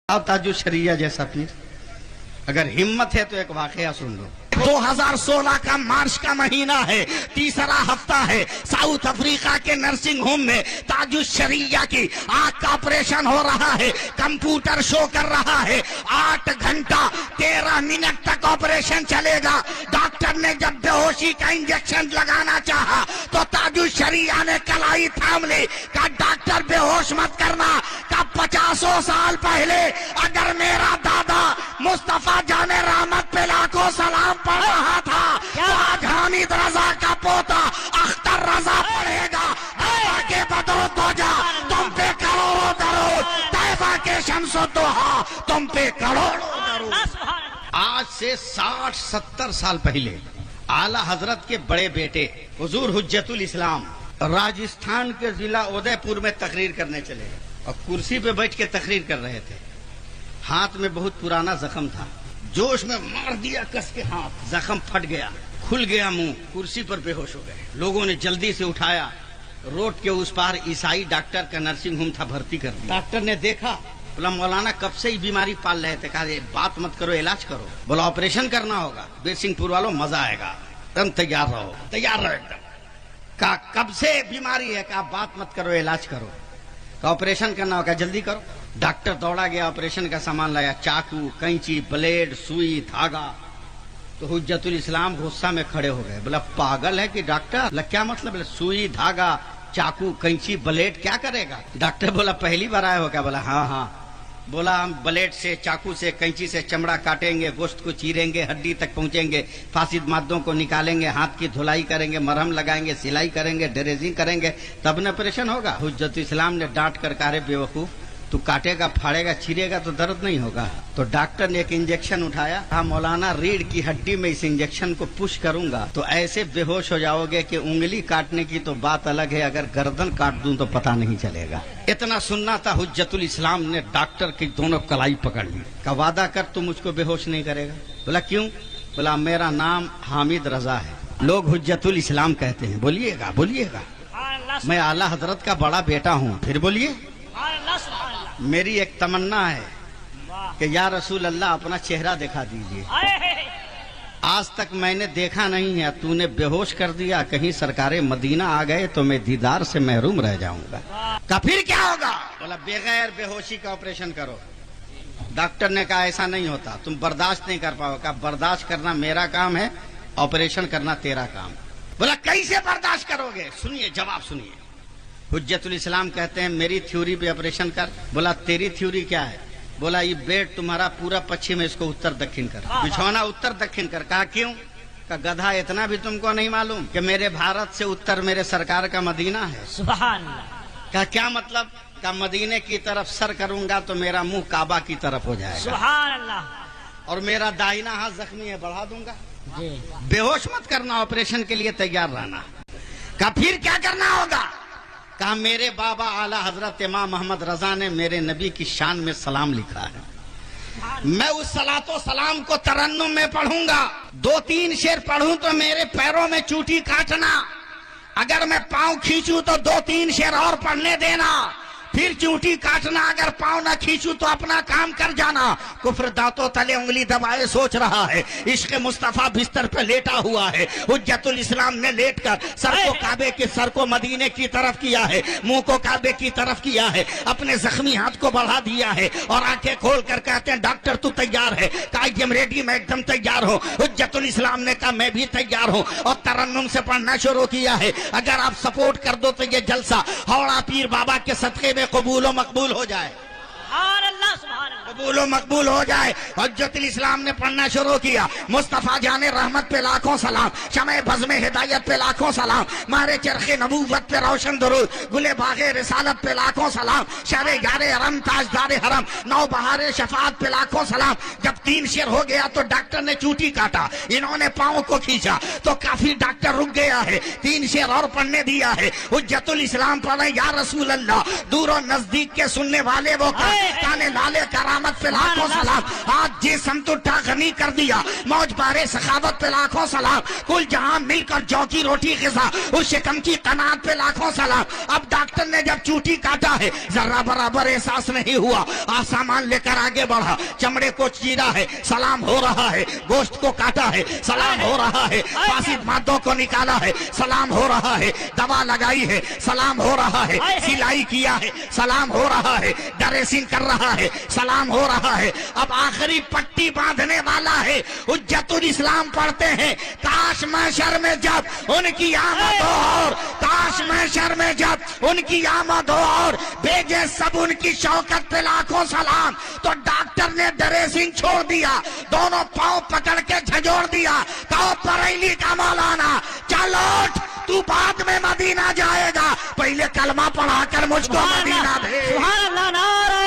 ताजुल शरिया जैसा पीर, अगर हिम्मत है तो एक वाकया सुन लो। 2016 का मार्च का महीना है, तीसरा हफ्ता है। साउथ अफ्रीका के नर्सिंग होम में ताजुल शरिया की आंख का ऑपरेशन हो रहा है। कंप्यूटर शो कर रहा है 8 घंटा 13 मिनट तक ऑपरेशन चलेगा। डॉक्टर ने जब बेहोशी का इंजेक्शन लगाना चाहा तो ताजुल शरिया ने कलाई थाम ली। कहा डॉक्टर बेहोश मत करना। कहा 50 साल पहले अगर मेरा दादा मुस्तफा जाने रहमत पे लाखों सलाम पढ़ रहा था तो आज हामिद रजा का पोता अख्तर रजा पढ़ेगा। तैबा के बदरो दोजा तुम पे करोड़ों दरूद, तैबा के शम्सो दोहा तुम पे करोड़ों दरूद। आज से 60-70 साल पहले आला हजरत के बड़े बेटे हुजूर हुज्जतुल इस्लाम राजस्थान के जिला उदयपुर में तकरीर करने चले और कुर्सी पे बैठ के तकरीर कर रहे थे। हाथ में बहुत पुराना जख्म था, जोश में मार दिया कस के हाथ, जख्म फट गया, खुल गया मुंह, कुर्सी पर बेहोश हो गए। लोगों ने जल्दी से उठाया, रोड के उस पार ईसाई डॉक्टर का नर्सिंग होम था, भर्ती कर दिया। डॉक्टर ने देखा, बोला मौलाना कब से ही बीमारी पाल रहे थे। कहा बात मत करो, इलाज करो। बोला ऑपरेशन करना होगा। बीरसिंहपुर वालों मजा आएगा, तुम तैयार रहो, तैयार रहो एकदम। कहा कब से बीमारी है। कहा बात मत करो, इलाज करो। कहा ऑपरेशन करना होगा, जल्दी करो। डॉक्टर दौड़ा गया, ऑपरेशन का सामान लाया, चाकू, कैंची, ब्लेड, सुई, धागा। तो हुज्जतुल इस्लाम गुस्सा में खड़े हो गए। बोला पागल है कि डॉक्टर? बोला क्या मतलब? बोला सुई, धागा, चाकू, कैंची, ब्लेड क्या करेगा? डॉक्टर बोला पहली बार आए हो क्या? बोला हाँ हाँ। बोला हम ब्लेड से, चाकू से, कैंची से चमड़ा काटेंगे, गोश्त को चीरेंगे, हड्डी तक पहुंचेंगे, फासिद मादों को निकालेंगे, हाथ की धुलाई करेंगे, मरहम लगाएंगे, सिलाई करेंगे, ड्रेसिंग करेंगे, तब न ऑपरेशन होगा। हुज्जतुल इस्लाम ने डांट कर कहा बेवकूफ, तू काटेगा, फाड़ेगा, चीरेगा तो दर्द नहीं होगा। तो डॉक्टर ने एक इंजेक्शन उठाया, कहा मौलाना रीढ़ की हड्डी में इस इंजेक्शन को पुश करूंगा तो ऐसे बेहोश हो जाओगे कि उंगली काटने की तो बात अलग है, अगर गर्दन काट दूं तो पता नहीं चलेगा। इतना सुनना था, हुज्जतुल इस्लाम ने डॉक्टर की दोनों कलाई पकड़ ली। का वादा कर तू मुझको बेहोश नहीं करेगा। बोला क्यों? बोला मेरा नाम हामिद रजा है, लोग हुज्जतुल इस्लाम कहते हैं। बोलिएगा बोलिएगा, मैं आला हजरत का बड़ा बेटा हूँ। फिर बोलिए। मेरी एक तमन्ना है कि या रसूल अल्लाह अपना चेहरा दिखा दीजिए। आज तक मैंने देखा नहीं है, तूने बेहोश कर दिया, कहीं सरकारे मदीना आ गए तो मैं दीदार से महरूम रह जाऊंगा। का फिर क्या होगा? बोला बगैर बेहोशी का ऑपरेशन करो। डॉक्टर ने कहा ऐसा नहीं होता, तुम बर्दाश्त नहीं कर पाओगे। बर्दाश्त करना मेरा काम है, ऑपरेशन करना तेरा काम। बोला कैसे बर्दाश्त करोगे? सुनिए जवाब सुनिए। हुज्जतुल इस्लाम कहते हैं मेरी थ्योरी पे ऑपरेशन कर। बोला तेरी थ्योरी क्या है? बोला ये बेड तुम्हारा पूरा पश्चिम है, इसको उत्तर दक्षिण कर, बिछौना उत्तर दक्षिण कर। कहा क्यों? का गधा इतना भी तुमको नहीं मालूम कि मेरे भारत से उत्तर मेरे सरकार का मदीना है। सुभान अल्लाह। का क्या मतलब? का मदीने की तरफ सर करूंगा तो मेरा मुंह काबा की तरफ हो जाएगा। सुभान अल्लाह। और मेरा दाहिना हाथ जख्मी है, बढ़ा दूंगा। बेहोश मत करना, ऑपरेशन के लिए तैयार रहना। का फिर क्या करना होगा? कहा मेरे बाबा आला हजरत इमाम मोहम्मद रजा ने मेरे नबी की शान में सलाम लिखा है, मैं उस सलातो सलाम को तरन्नुम में पढ़ूंगा। 2-3 शेर पढ़ूं तो मेरे पैरों में चूटी काटना, अगर मैं पांव खींचूं तो 2-3 शेर और पढ़ने देना, फिर चूटी काटना, अगर पांव ना खींचूं तो अपना काम कर जाना। कुफ्र दांतों तले उंगली दबाए सोच रहा है, इश्क मुस्तफा बिस्तर पे लेटा हुआ है। हुज्जतुल इस्लाम ने लेटकर सर को काबे के, सर को मदीने की तरफ किया है, मुंह को काबे की तरफ किया है, अपने जख्मी हाथ को बढ़ा दिया है और आंखें खोल कर कहते हैं डॉक्टर तू तैयार है? कहा एकदम रेडी, मैं एकदम तैयार हूँ। हुज्जतुल इस्लाम ने कहा मैं भी तैयार हूँ और तरन्नुम से पढ़ना शुरू किया है। अगर आप सपोर्ट कर दो तो ये जलसा हावड़ा पीर बाबा के सदके में कबूल मकबूल हो जाए। कबूल मकबूल हो जाए। हुज्जतुल इस्लाम ने पढ़ना शुरू किया। मुस्तफा जाने रहमत पे लाखों सलाम, शमे बज़्म हिदायत पे लाखों सलाम, मारे चरखे नबूवत पे रोशन दरूद, गुले बागे रिसालत पे लाखों सलाम, शरे यारे हरम ताजदारे हरम, नौ बहारे शफात पे लाखों सलाम। जब 3 शेर हो गया तो डॉक्टर ने चूटी काटा, इन्होंने पांव को खींचा तो काफी डॉक्टर रुक गया है, 3 शेर और पढ़ने दिया है। हुज्जतुल इस्लाम पढ़े या रसूल अल्लाह, दूर और नजदीक के सुनने वाले वो काने लाले कराम شہامت پہ لاکھوں سلام، آج جسم تو ٹاغنی کر دیا، موج بارے سخاوت پہ لاکھوں سلام، کل جہاں مل کر جو کی روٹی غذا، اس شکم کی قناعت پہ لاکھوں سلام۔ اب ڈاکٹر نے جب چوٹی کاٹا ہے ذرہ برابر احساس نہیں ہوا، سامان لے کر آگے بڑھا، چمڑے کو چیرا ہے سلام ہو رہا ہے، گوشت کو کاٹا ہے سلام ہو رہا ہے، فاسد مادوں کو نکالا ہے سلام ہو رہا ہے، دوا لگائی ہے سلام ہو رہا ہے، سلائی کیا ہے سلام ہو رہا ہے، ڈریسنگ کر رہا ہے سلام ہو رہا ہے، اب آخری پٹی باندھنے والا ہے، حجت الاسلام پڑھتے ہیں، کاش محشر میں جب ان کی آمد ہو اور کاش محشر میں جب ان کی آمد ہو اور بھیجے سب ان کی شوکت پہ لاکھوں سلام، تو ڈاکٹر نے ڈریسنگ چھوڑ دیا، دونوں پاؤں پکڑ کے جھجوڑ دیا، کہو بریلی کا مولانا چل اٹھ، تو بعد میں مدینہ جائے گا، پہلے کلمہ پڑھا کر مجھ کو مدینہ بھیج۔ سبحان اللہ، نعرہ